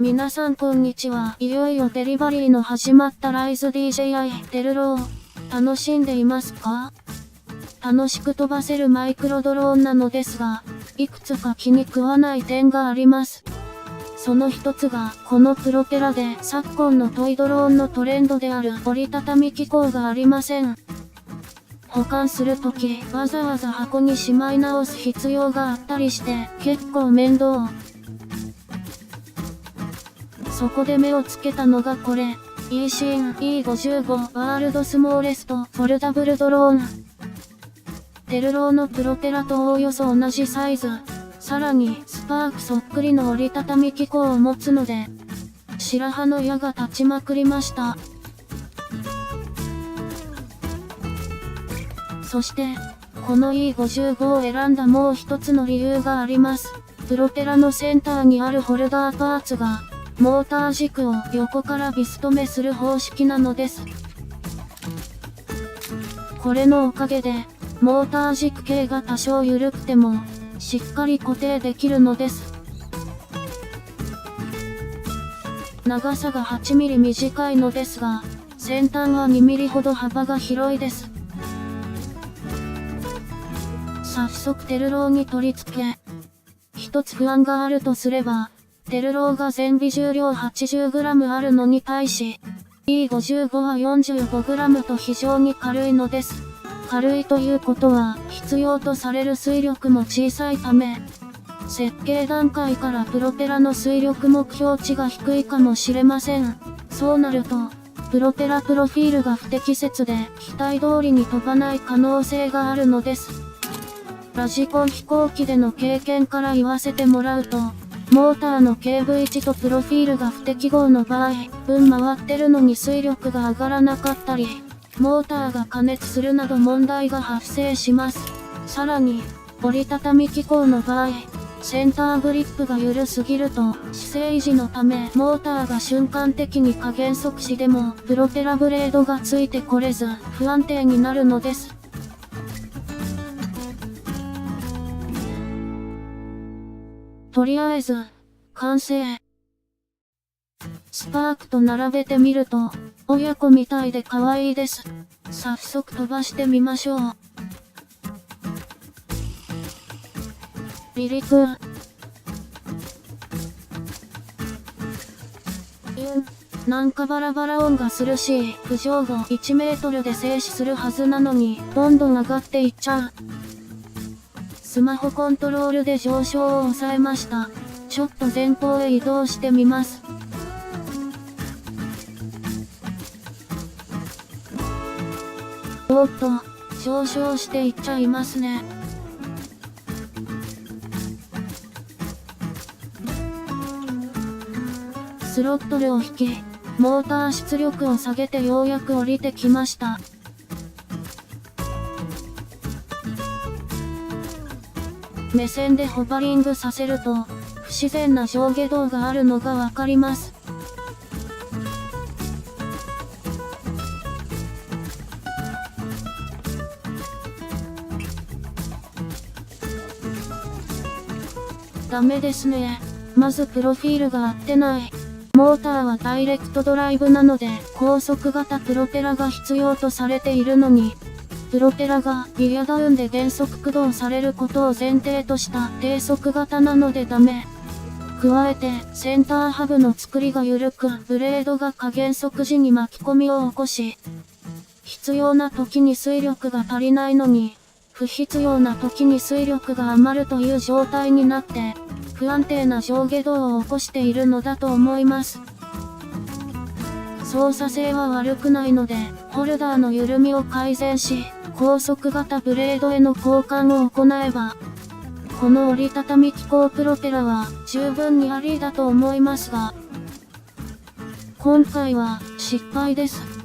皆さんこんにちは。いよいよデリバリーの始まったライズ DJI テルロー。楽しんでいますか？楽しく飛ばせるマイクロドローンなのですが、いくつか気に食わない点があります。その一つが、このプロペラで昨今のトイドローンのトレンドである折りたたみ機構がありません。保管するとき、わざわざ箱にしまい直す必要があったりして、結構面倒。そこで目をつけたのがこれ、eSIM E55 ワールドスモーレストフォルダブルドローン。テルローのプロペラとおおよそ同じサイズ。さらに、スパークそっくりの折りたたみ機構を持つので、白羽の矢が立ちまくりました。そして、この E55 を選んだもう一つの理由があります。プロペラのセンターにあるホルダーパーツが、モーター軸を横からビス止めする方式なのです。これのおかげで、モーター軸径が多少緩くても、しっかり固定できるのです。長さが 8mm 短いのですが、先端は 2mm ほど幅が広いです。早速テルローに取り付け、一つ不安があるとすれば、テルローが全尾重量 80g あるのに対し、E55 は 45g と非常に軽いのです。軽いということは、必要とされる推力も小さいため、設計段階からプロペラの推力目標値が低いかもしれません。そうなると、プロペラプロフィールが不適切で、期待通りに飛ばない可能性があるのです。ラジコン飛行機での経験から言わせてもらうと、モーターのケーブ位置とプロフィールが不適合の場合、分回ってるのに推力が上がらなかったり、モーターが過熱するなど問題が発生します。さらに、折りたたみ機構の場合、センターグリップが緩すぎると、姿勢維持のため、モーターが瞬間的に加減速しても、プロペラブレードがついてこれず、不安定になるのです。とりあえず、完成。スパークと並べてみると、親子みたいで可愛いです。早速飛ばしてみましょう。離陸。なんかバラバラ音がするし、浮上後1メートルで静止するはずなのに、どんどん上がっていっちゃう。スマホコントロールで上昇を抑えました。ちょっと前方へ移動してみます。おっと、上昇していっちゃいますね。スロットルを引き、モーター出力を下げてようやく降りてきました。目線でホバリングさせると、不自然な上下動があるのがわかります。ダメですね。まずプロフィールが合ってない。モーターはダイレクトドライブなので、高速型プロペラが必要とされているのに、プロペラがギアダウンで減速駆動されることを前提とした低速型なのでダメ。加えて、センターハブの作りが緩く、ブレードが加減速時に巻き込みを起こし、必要な時に推力が足りないのに、不必要な時に推力が余るという状態になって、不安定な上下動を起こしているのだと思います。操作性は悪くないので、ホルダーの緩みを改善し、高速型ブレードへの交換を行えば、この折りたたみ機構プロペラは十分にありだと思いますが、今回は失敗です。